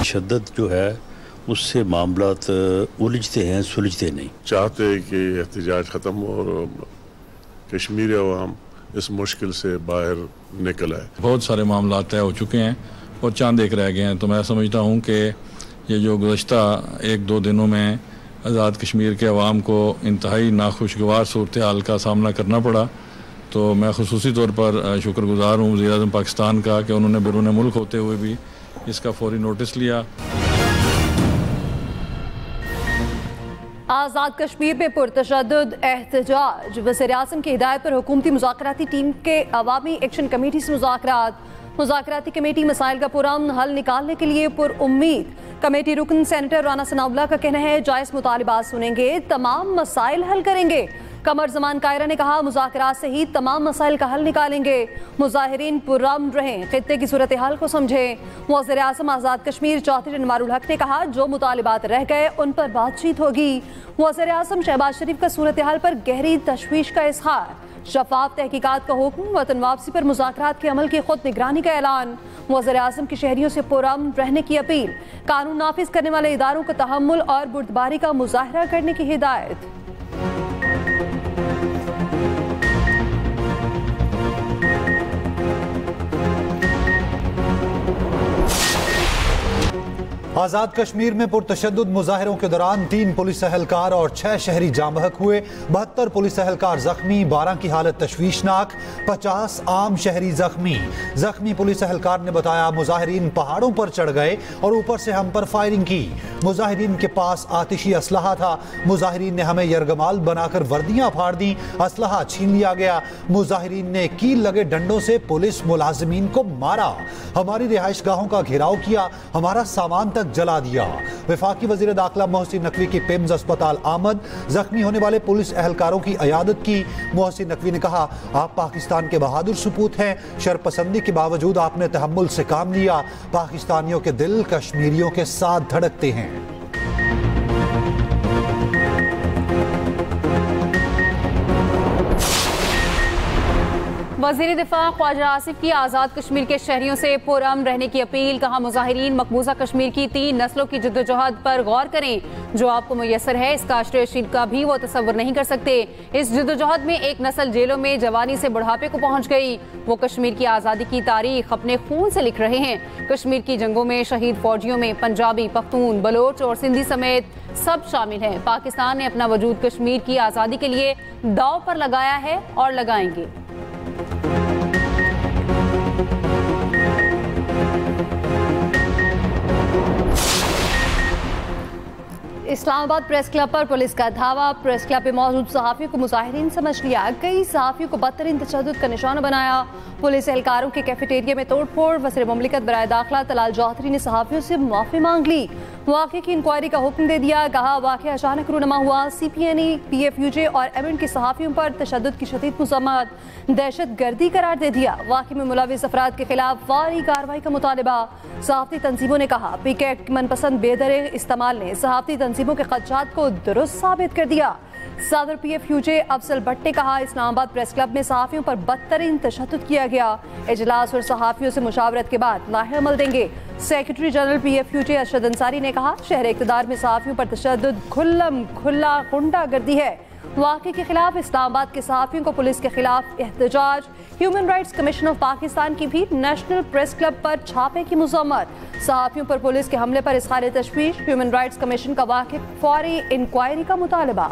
तशद्दुद जो है उससे मामलात उलझते हैं, सुलझते नहीं। चाहते हैं कि एहतजाज ख़त्म हो और कश्मीरी अवाम इस मुश्किल से बाहर निकल आए। बहुत सारे मामला तय हो चुके हैं और चंद एक रह गए हैं, तो मैं समझता हूँ कि ये जो गुज़श्ता 1-2 दिनों में आज़ाद कश्मीर के अवाम को इंतहाई नाखुशगवार सूरत हाल का सामना करना पड़ा, तो मैं खुसूसी तौर पर शुक्रगुजार हूँ वज़ीर-ए-आज़म पाकिस्तान का कि उन्होंने बैरून मुल्क होते हुए भी इसका फौरी नोटिस लिया। आज़ाद कश्मीर में पुरतशद्दुद एहतजाज, वज़ीर-ए-आज़म की हिदायत पर हुकूमती मुज़ाकराती टीम के अवामी एक्शन कमेटी से मुज़ाकराती कमेटी मसाइल का पुरअमन हल निकालने के लिए पुरउम्मीद। कमेटी रुकन सेनेटर राना सनाउल्लाह का कहना है जायज़ मुतालिबात सुनेंगे, तमाम मसाइल हल करेंगे। कमर जमान कायरा ने कहा मुज़ाकरात से ही तमाम मसाइल का हल निकालेंगे। मुज़ाहिरीन पुरअमन रहें, खित्ते की सूरत हाल को समझें। वज़ीर-ए-आज़म आज़ाद कश्मीर चौधरी अनवारुल हक ने कहा जो मुतालिबात रह गए उन पर बातचीत होगी। वज़ीर-ए-आज़म शहबाज शरीफ का सूरत हाल पर गहरी तशवीश का इज़हार। शफाफ तहकीकात का हुक्म, वतन वापसी पर मुज़ाकरात के अमल की खुद निगरानी का ऐलान। वज़ीर-ए-आज़म की शहरियों से पुरअमन रहने की अपील। कानून नाफिज करने वाले इदारों को तहम्मुल और बुर्दबारी का मुजाहरा करने की हिदायत। आज़ाद कश्मीर में पुरतशद्दुद मुजाहिरों के दौरान 3 पुलिस अहलकार और 6 शहरी जाँ बहक हुए। 72 पुलिस अहलकार जख्मी, 12 की हालत तशवीशनाक, 50 आम शहरी जख्मी पुलिस अहलकार ने बताया मुजाहिरीन पहाड़ों पर चढ़ गए और ऊपर से हम पर फायरिंग की। मुजाहिरीन के पास आतिशी असलहा था। मुजाहिरीन ने हमें यरगमाल बनाकर वर्दियां फाड़ दी, असलहा छीन लिया गया। मुजाहिरीन ने कील लगे डंडों से पुलिस मुलाजिमीन को मारा, हमारी रिहाइश गाहों का घेराव किया, हमारा सामान तक जला दिया। वफाकी वजीर दाखिला मोहसिन नकवी की पिम्स अस्पताल आमद, जख्मी होने वाले पुलिस अहलकारों की अयादत की। मोहसिन नकवी ने कहा आप पाकिस्तान के बहादुर सपूत हैं, शरपसंदी के बावजूद आपने तहम्मुल से काम लिया। पाकिस्तानियों के दिल कश्मीरियों के साथ धड़कते हैं। वज़ीर दिफा ख्वाजा आसिफ की आज़ाद कश्मीर के शहरियों से पुरअमन रहने की अपील। कहा मुजाहिरीन मकबूजा कश्मीर की 3 नस्लों की जद्दोजहद पर गौर करें, जो आपको मुयसर है इसका अशर का भी वो तसव्वुर नहीं कर सकते। इस जद्दोजहद में एक नस्ल जेलों में जवानी से बुढ़ापे को पहुंच गई। वो कश्मीर की आज़ादी की तारीख अपने खून से लिख रहे हैं। कश्मीर की जंगों में शहीद फौजियों में पंजाबी, पख्तून, बलोच और सिंधी समेत सब शामिल हैं। पाकिस्तान ने अपना वजूद कश्मीर की आज़ादी के लिए दांव पर लगाया है और लगाएंगे। इस्लामाबाद प्रेस क्लब पर पुलिस का धावा। प्रेस क्लब में मौजूद सहाफ़ियों को मुजाहिरीन समझ लिया, कई सहाफ़ियों को बदतरीन तशद्दुद का निशाना बनाया। पुलिस एहलकारों के कैफेटेरिया में तोड़फोड़। वज़ीर मुमलिकत बराए दाखिला तलाल चौधरी ने सहाफ़ियों से माफ़ी मांग ली, वाक़े की इंक्वायरी का हुक्म दे दिया। कहा वाक़े अचानक रूनमा हुआ। CPNE, PFUJ और MN के सहाफ़ियों पर तशद्दुद की शदीद मज़म्मत, दहशत गर्दी करार दे दिया। वाक़े में मुलविस अफराद के खिलाफ फौरी कार्रवाई का मुतालबा। सहाफ़ती तंजीमों ने कहा PK एक्ट मनपसंद बेदरे इस्तेमाल ने सहाफ़ती तंजीमों के खदशात को दुरुस्त साबित कर दिया। सदर PFUJ अफजल भट्ट ने कहा इस्लामाबाद प्रेस क्लब में सहाफ़ियों पर बदतरीन तशद्दुद किया गया। इजलास और सहाफ़ियों से मुशावरत के बाद लाहे अमल देंगे। Secretary general PFUJ Arshad Ansari ने कहा शहर इक़्तिदार में सहाफ़ियों पर तशद्दुद खुल्लम खुल्ला गुंडागर्दी है। वाक़े के खिलाफ इस्लामाबाद के सहाफ़ियों को पुलिस के खिलाफ एहतजाज। Human rights commission of Pakistan की भी नेशनल प्रेस क्लब पर छापे की मुज़म्मत। सहाफ़ियों पर पुलिस के हमले पर इज़हार तशवीश। ह्यूमन राइट्स कमीशन का वाक़े फौरी इंक्वायरी का मुतालबा।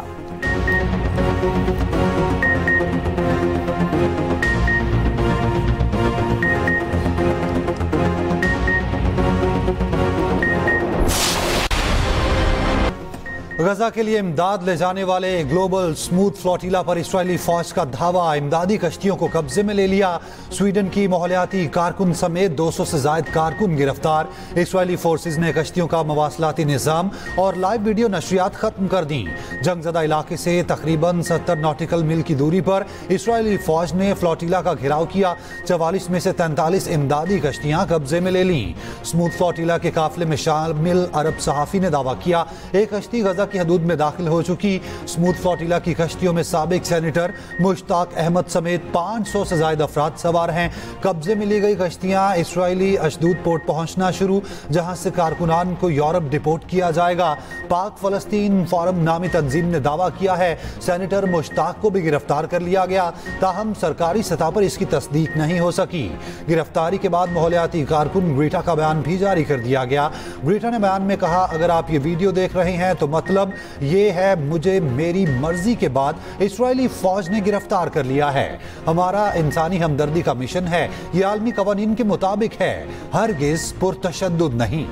गजा के लिए इमदाद ले जाने वाले ग्लोबल स्मूथ फ्लोटिला पर इस्राएली फौज का धावा। इमदादी कश्तियों को कब्जे में ले लिया। स्वीडन की माहौलियाती कारकुन समेत 200 से जायद कारकुन गिरफ्तार। इस्राएली फोर्सेज ने कश्तियों का मवासलाती निज़ाम और लाइव वीडियो नशरियात खत्म कर दी। जंगजदा इलाके से तकरीबन 70 नॉटिकल मील की दूरी पर इस्राएली फौज ने फ्लोटिला का घेराव किया। 44 में से 43 इमदादी कश्तियां कब्जे में ले लीं। स्मूथ फ्लोटिला के काफिले में शामिल अरब सहाफ़ी ने दावा किया एक कश्ती गजा की हदूद में दाखिल हो चुकी स्मूथ फ्लोटिला की कश्तियों में साबिक सेनेटर मुश्ताक अहमद समेत 500 से ज्यादा अफराद सवार हैं। कब्जे में ली गई कश्तियां इस्राइली अशदूद पोर्ट पहुंचना शुरू, जहां से कारकुनान को यूरोप डिपोर्ट किया जाएगा। पाक फलस्तीन फोरम नामी तंजीम ने दावा किया है सेनेटर मुश्ताक को भी गिरफ्तार कर लिया गया, ताहम सरकारी सतह पर इसकी तस्दीक नहीं हो सकी। गिरफ्तारी के बाद माहौलियाती कारकुन ग्रीटा का बयान भी जारी कर दिया गया। ग्रीटा ने बयान में कहा, अगर आप ये वीडियो देख रहे हैं तो मतलब ये है मुझे मेरी मर्जी के बाद इस्राएली फौज ने गिरफ्तार कर लिया है। हमारा इंसानी हमदर्दी का मिशन है, ये आलमी कवानीन के मुताबिक है, हरगिज पुरतशद्दुद नहीं।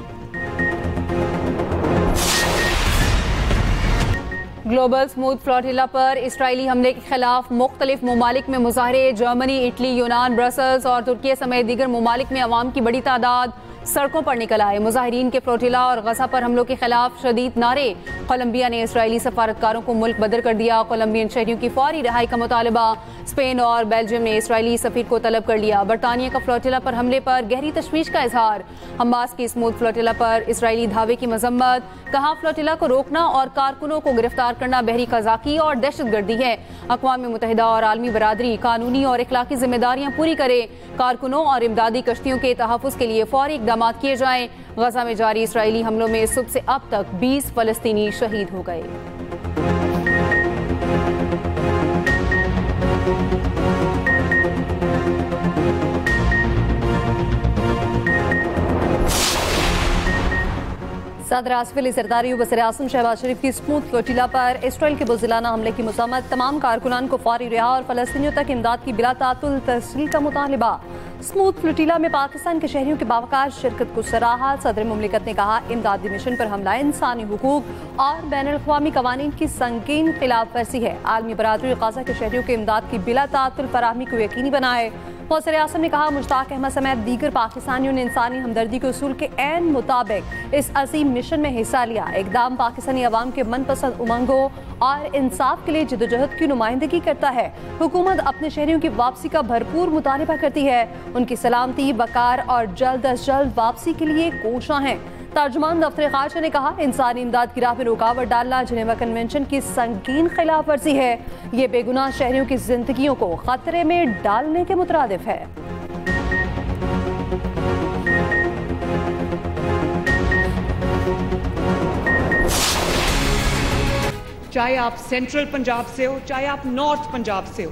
ग्लोबल स्मूथ फ्लोटिला पर इसराइली हमले के खिलाफ मुख्तलिफ ममालिक में मुजाहरे। जर्मनी, इटली, यूनान, ब्रसल्स और तुर्की समेत दीगर ममालिक में अवाम की बड़ी तादाद सड़कों पर निकल आए। मुजाहिरीन के फ्लोटिला और गजा पर हमलों के खिलाफ शदीद नारे। कोलंबिया ने इसराइली सफारतकारों को मुल्क बदर कर दिया। कोलंबियन शहरियों की फौरी रिहाई का मुतालबा। स्पेन और बेल्जियम ने इसराइली सफीर को तलब कर लिया। बरतानिया का फ्लोटिला पर हमले पर गहरी तशवीश का इजहार। हमास की स्मूथ फ्लोटिला पर इसराइली धावे की मजम्मत। कहा, फ्लोटिला को रोकना और कारकुनों को गिरफ्तार करना बहरी कजाकी और दहशतगर्दी है। अक़वाम मुत्तहिदा और आलमी बरादरी कानूनी और इखलाकी जिम्मेदारियां पूरी करे। कारकुनों और इमदादी कश्तियों के तहफ़्फ़ुज़ के लिए फौरी इक़दाम किए जाएं। गजा में जारी इसराइली हमलों में सुबह से अब तक 20 फलस्तीनी शहीद हो गए। सदर आसिफ अली ज़रदारी वज़ीर आज़म शहबाज शरीफ की स्मूथ फ्लोटिला पर इसराइल के बुज़दिलाना हमले की मज़म्मत। तमाम कारकुनान को फौरी रिहा और फ़लस्तीनियों तक इमदाद की बिला तातुल तरसील का मुतालिबा। स्मूथ फ्लोटिला में पाकिस्तान के शहरियों की बावकार शिरकत को सराहा। सदर मुमलिकत ने कहा, इमदादी मिशन पर हमला इंसानी हुकूक और बैनुल-अक़वामी कवानीन की संगीन खिलाफ वर्जी है। आलमी बरादरी गजा के शहरियों के इमदाद की बिला तातुल फराहमी को यकीनी बनाए। वज़ीर आज़म ने कहा, मुश्ताक अहमद समेत दीगर पाकिस्तानियों ने इंसानी हमदर्दी के उसूल के ऐन मुताबिक इस अजीम मिशन में हिस्सा लिया। इक़दाम पाकिस्तानी अवाम के मनपसंद उमंगों और इंसाफ के लिए जदोजहद की नुमाइंदगी करता है। हुकूमत अपने शहरियों की वापसी का भरपूर मुतालबा करती है। उनकी सलामती, वकार और जल्द अज जल्द वापसी के लिए कोशां हैं। तर्जुमान दफ्तर खारजा ने कहा, इंसानी इमदाद की राह में रुकावट डालना जिनेवा कन्वेंशन की संगीन खिलाफ वर्जी है। ये बेगुनाह शहरियों की जिंदगियों को खतरे में डालने के मुतरादिफ है। चाहे आप सेंट्रल पंजाब से हो, चाहे आप नॉर्थ पंजाब से हो,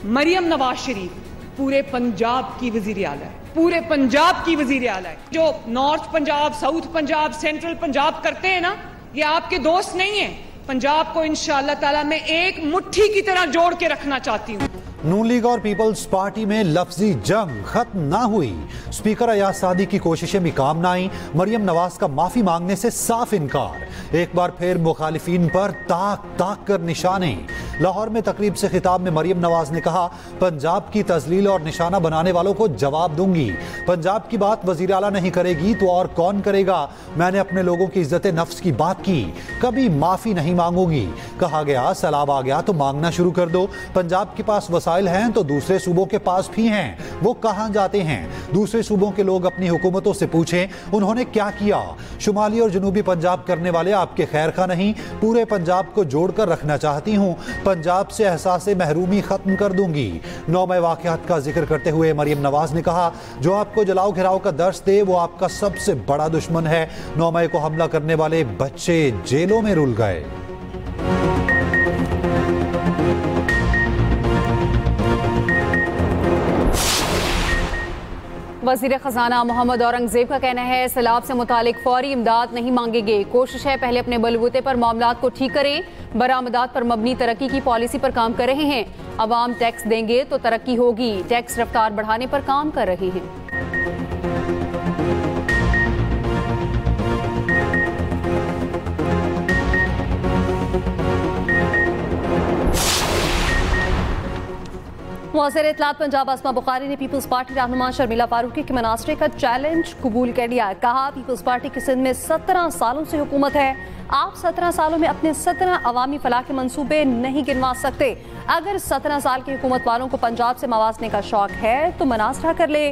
मरियम नवाज शरीफ पूरे पंजाब की वजीर आला है, पूरे पंजाब की वजीर आला है। जो north Punjab, south Punjab, central Punjab करते हैं ना, ये आपके दोस्त नहीं है। पंजाब को इंशाअल्लाह ताला मैं एक मुट्ठी की तरह जोड़ के रखना चाहती हूँ। नून लीग और पीपल्स पार्टी में लफ्जी जंग खत्म ना हुई। स्पीकर अयाज सादी की कोशिशें भी काम ना आई। मरियम नवाज का माफी मांगने से साफ इनकार। एक बार फिर मुखालिफिन पर ताक ताक कर निशाने। लाहौर में तकरीब से खिताब में मरियम नवाज ने कहा, पंजाब की तजलील और निशाना बनाने वालों को जवाब दूंगी। पंजाब की बात वजीर आला नहीं करेगी तो और कौन करेगा। मैंने अपने लोगों की इज्जत नफ्स की बात की, कभी माफी नहीं मांगूंगी। कहा गया सैलाब आ गया तो मांगना शुरू कर दो। पंजाब के पास वसाइल हैं तो दूसरे सूबों के पास भी हैं, वो कहां जाते हैं। दूसरे सूबों के लोग अपनी हुकूमतों से पूछें उन्होंने क्या किया। शुमाली और जनूबी पंजाब करने वाले आपके खैर खा नहीं, पूरे पंजाब को जोड़कर रखना चाहती हूं। पंजाब से एहसास महरूमी खत्म कर दूंगी। 9 मई वाक़यात का जिक्र करते हुए मरियम नवाज ने कहा, जो आपको जलाओ घिराव का दर्श दे वो आपका सबसे बड़ा दुश्मन है। 9 मई को हमला करने वाले बच्चे जेलों में रुल गए। वज़ीर ख़ज़ाना मोहम्मद औरंगज़ेब का कहना है, सैलाब से मुतालिक फौरी इमदाद नहीं मांगेंगे। कोशिश है पहले अपने बलबूते पर मामलात को ठीक करें। बरामदात पर मबनी तरक्की की पॉलिसी पर काम कर रहे हैं। अवाम टैक्स देंगे तो तरक्की होगी। टैक्स रफ्तार बढ़ाने पर काम कर रहे हैं। वज़ीर इत्तलात पंजाब आसमा बुखारी ने पीपल्स पार्टी रहनुमा शर्मिला फारूकी के मनासरे का चैलेंज कबूल कर लिया। कहा, पीपल्स पार्टी की सिंध में 17 सालों से हुकूमत है। आप 17 सालों में अपने 17 अवामी फलाह के मंसूबे नहीं गिनवा सकते। अगर 17 साल की हुकूमत वालों को पंजाब से मवासने का शौक है तो मनासरा कर ले।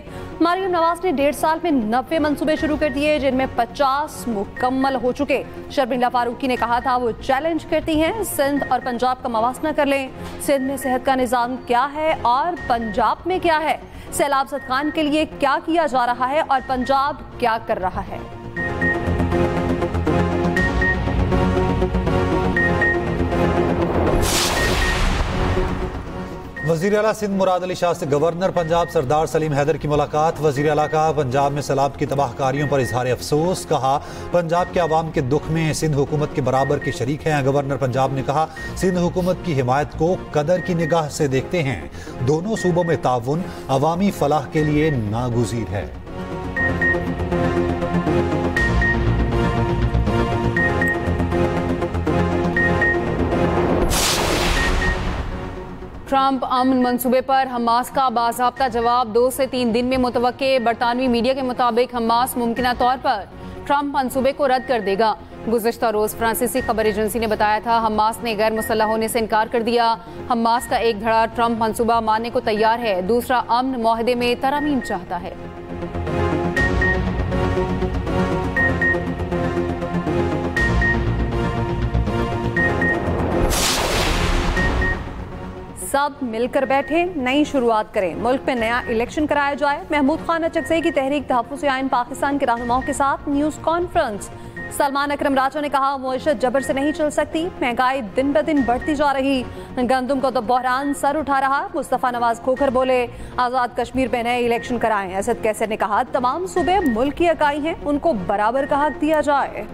मरियम नवाज ने 1.5 साल में 90 मंसूबे शुरू कर दिए, जिनमें 50 मुकम्मल हो चुके। शर्मिला फारूकी ने कहा था वो चैलेंज करती हैं सिंध और पंजाब का मवासना कर लें। सिंध में सेहत का निज़ाम क्या है और पंजाब में क्या है, सैलाब ज़दगान के लिए क्या किया जा रहा है और पंजाब क्या कर रहा है। वज़ीर आला सिंध मुराद अली शाह से गवर्नर पंजाब सरदार सलीम हैदर की मुलाकात। वज़ीर आला का पंजाब में सैलाब की तबाहकारियों पर इजहार अफसोस। कहा पंजाब के अवाम के दुख में सिंध हुकूमत के बराबर के शरीक हैं। गवर्नर पंजाब ने कहा सिंध हुकूमत की हिमायत को कदर की निगाह से देखते हैं। दोनों सूबों में ताउन अवामी फलाह के लिए नागुज़ीर है। ट्रंप अमन मंसूबे पर हमास का बाज़ाब्ता जवाब 2 से 3 दिन में मुतवक्के। बरतानवी मीडिया के मुताबिक हमास मुमकिना तौर पर ट्रंप मंसूबे को रद्द कर देगा। गुज़िश्ता रोज़ फ्रांसीसी खबर एजेंसी ने बताया था हमास ने गैर मुसल्लह होने से इनकार कर दिया। हमास का एक धड़ा ट्रंप मंसूबा मानने को तैयार है, दूसरा अमन मुआहदे में तरमीम चाहता है। सब मिलकर बैठे, नई शुरुआत करें, मुल्क में नया इलेक्शन कराया जाए। महमूद खान अचकज़ई की तहरीक तहफ़्फ़ुज़ आइन पाकिस्तान के रहनुमाओं के साथ न्यूज़ कॉन्फ्रेंस। सलमान अकरम राजा ने कहा मुआशरत जबर से नहीं चल सकती, महंगाई दिन ब दिन बढ़ती जा रही, गंदम का तो बहरान सर उठा रहा। मुस्तफ़ा नवाज खोखर बोले आज़ाद कश्मीर में नए इलेक्शन कराएं। असद कैसर ने कहा तमाम सूबे मुल्क की इकाई हैं, उनको बराबर का हक दिया जाए।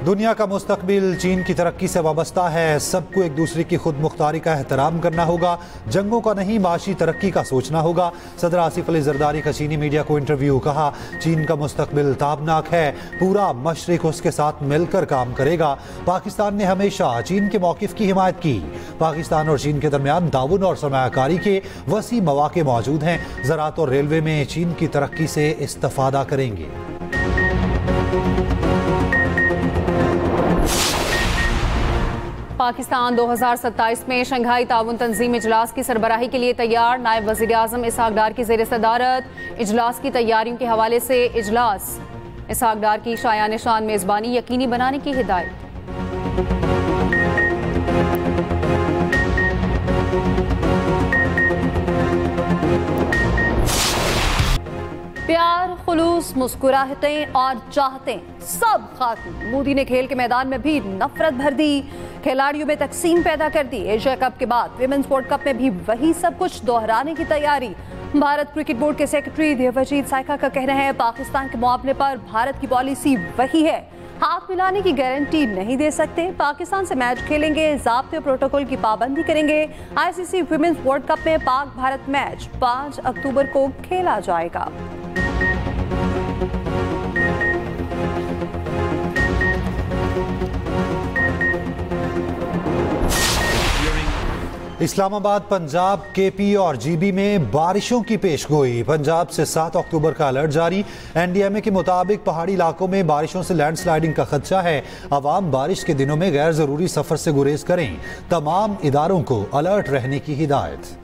दुनिया का मुस्तकबिल चीन की तरक्की से वाबस्ता है। सबको एक दूसरे की खुद मुख्तारी का एहतराम करना होगा, जंगों का नहीं माशी तरक्की का सोचना होगा। सदर आसिफ अली जरदारी का चीनी मीडिया को इंटरव्यू। कहा चीन का मुस्तकबिल ताबनाक है, पूरा मशरिक उसके साथ मिलकर काम करेगा। पाकिस्तान ने हमेशा चीन के मौक़िफ़ की हिमायत की। पाकिस्तान और चीन के दरमियान ताउन और सरमायाकारी के वसी मौक़े मौजूद हैं। ज़राअत और रेलवे में चीन की तरक्की से इस्तिफ़ादा करेंगे। पाकिस्तान 2027 में शंघाई ताउन तंजीम इजलास की सरबराही के लिए तैयार। नायब वज़ीर आज़म इसहाक डार की ज़ेर सदारत इजलास की तैयारियों के हवाले से इजलास। इसहाक डार की शायान शान मेज़बानी यकीनी बनाने की हिदायत। प्यार, खुलूस, मुस्कुराहटें और चाहतें सब खात्म। मोदी ने खेल के मैदान में भी नफरत भर दी, खिलाड़ियों में तकसीम पैदा कर दी। एशिया कप के बाद विमेंस वर्ल्ड कप में भी वही सब कुछ दोहराने की तैयारी। भारत क्रिकेट बोर्ड के सेक्रेटरी देवजीत साइका का कहना है पाकिस्तान के मुकाबले पर भारत की पॉलिसी वही है, हाथ मिलाने की गारंटी नहीं दे सकते। पाकिस्तान से मैच खेलेंगे, ज़ाब्ते प्रोटोकॉल की पाबंदी करेंगे। आईसीसी विमेंस वर्ल्ड कप में पाक भारत मैच 5 अक्टूबर को खेला जाएगा। इस्लामाबाद, पंजाब, केपी और जीबी में बारिशों की पेशगोई। पंजाब से 7 अक्टूबर का अलर्ट जारी। एनडीएमए के मुताबिक पहाड़ी इलाकों में बारिशों से लैंडस्लाइडिंग का खदशा है। अवाम बारिश के दिनों में गैर जरूरी सफर से गुरेज करें। तमाम इदारों को अलर्ट रहने की हिदायत।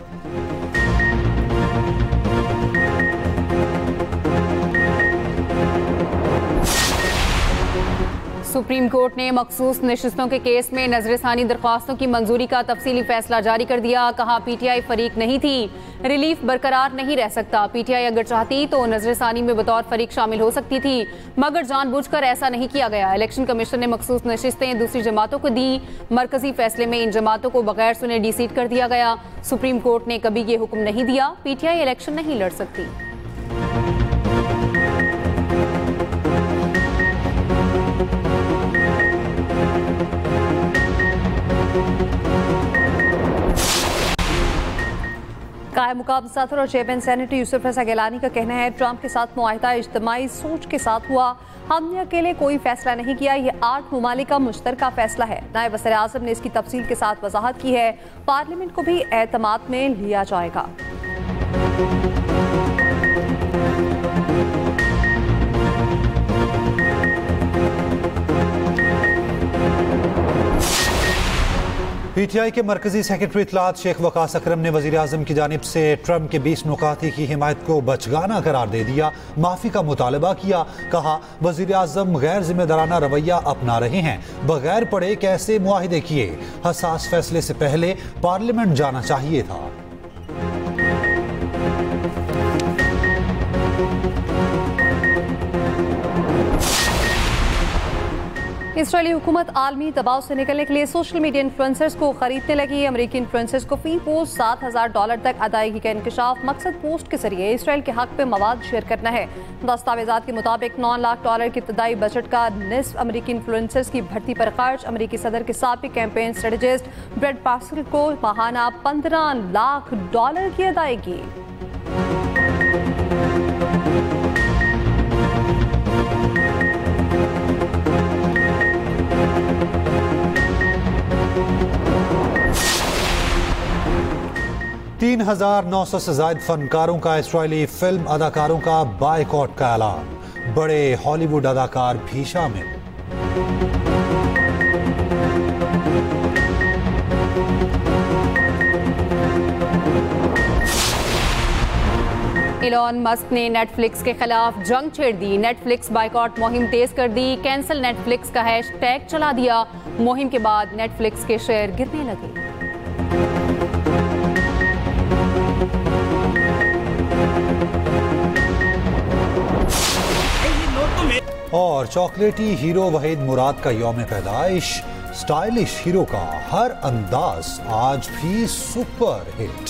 सुप्रीम कोर्ट ने मखसूस नशिस्तों के केस में नजरसानी दरख्वास्तों की मंजूरी का तफसीली फैसला जारी कर दिया। कहा पीटीआई फरीक नहीं थी, रिलीफ बरकरार नहीं रह सकता। पीटीआई अगर चाहती तो नजरसानी में बतौर फरीक शामिल हो सकती थी, मगर जानबूझकर ऐसा नहीं किया गया। इलेक्शन कमीशन ने मखसूस नशिस्तें दूसरी जमातों को दी। मरकजी फैसले में इन जमातों को बगैर सुने डिसीट कर दिया गया। सुप्रीम कोर्ट ने कभी ये हुक्म नहीं दिया पीटीआई इलेक्शन नहीं लड़ सकती। कायम मुकाम सदर और चेयरमैन सेनेटर यूसुफ रज़ा गिलानी का कहना है ट्रंप के साथ मुआहिदा इज्तिमाई सोच के साथ हुआ, हमने अकेले कोई फैसला नहीं किया, ये 8 ममालिक का मुश्तरका फैसला है। नायब वज़ीर आज़म ने इसकी तफसील के साथ वजाहत की है, पार्लियामेंट को भी एतमाद में लिया जाएगा। PTI के मरकजी सेक्रेटरी इत्तलात शेख वकास अकरम ने वज़ीर आज़म की जानिब से ट्रंप के 20 नुकाती की हिमायत को बचगाना करार दे दिया। माफ़ी का मुतालबा किया। कहा वज़ीर आज़म गैर जिम्मेदाराना रवैया अपना रहे हैं। बगैर पढ़े कैसे मुआहिदे किए। हसास फैसले से पहले पार्लियामेंट जाना चाहिए था। इसराइली हुकूमत आलमी दबाव से निकलने के लिए सोशल मीडिया इन्फ्लुएंसर्स को खरीदने लगी। अमेरिकी इन्फ्लुएंसर्स को फी पोस्ट $7,000 तक अदायगी का इंकशाफ। मकसद पोस्ट के जरिए इसराइल के हक पे मवाद शेयर करना है। दस्तावेजात के मुताबिक $9 लाख के इब्तदाई बजट का निस्फ अमेरिकी इन्फ्लुएंसर्स की भर्ती पर खर्च। अमेरिकी सदर के साबिक कैंपेन स्ट्रेटेजिस्ट ब्रेड पास्कल को माहाना $15 लाख की अदायगी। $3,900 से ज्यादा फनकारों का इसराइली फिल्म अदाकारों का बायकॉट का ऐलान। बड़े हॉलीवुड अदाकार भी शामिल। इलॉन मस्क ने नेटफ्लिक्स के खिलाफ जंग छेड़ दी। नेटफ्लिक्स बायकॉट मुहिम तेज कर दी। कैंसिल नेटफ्लिक्स का हैशटैग चला दिया। मुहिम के बाद नेटफ्लिक्स के शेयर गिरने लगे। और चॉकलेटी हीरो वहीद मुराद का यौम पैदाइश। स्टाइलिश हीरो का हर अंदाज आज भी सुपर हिट।